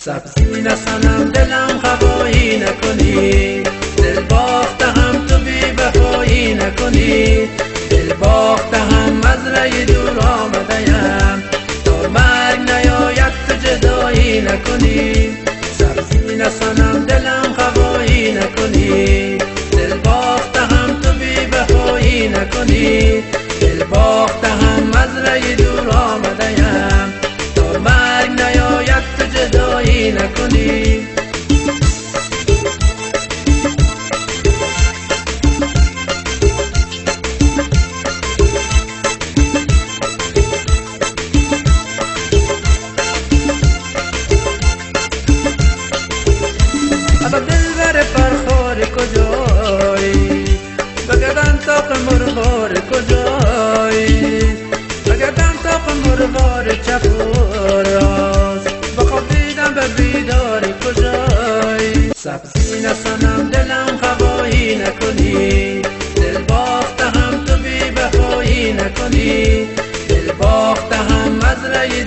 سبزی نسنم دلم خبایی نکنی، دل باخته هم تو بی وفایی نکنی، دل باخته هم مزرعه دور آمده‌ام، تا مرگ نیاید تو جدایی نکنی. سبزی نسنم دلم خبایی نکنی، دل باخته هم تو بی وفایی نکنی، دل باخته هم مزرعه دور آمده‌ام، تا مرگ نیاید تو جدایی نکنی. ابا دلبر پرخور کجایی، بگردن تاق مرغار کجایی، بگردن تاق مرغار چپور راست، بخوابیدم به بیدار کجایی. سبزی نسنم دلم خبایی نکنی، دل باخته هم تو بی وفایی نکنی، دل باخته هم مزرعه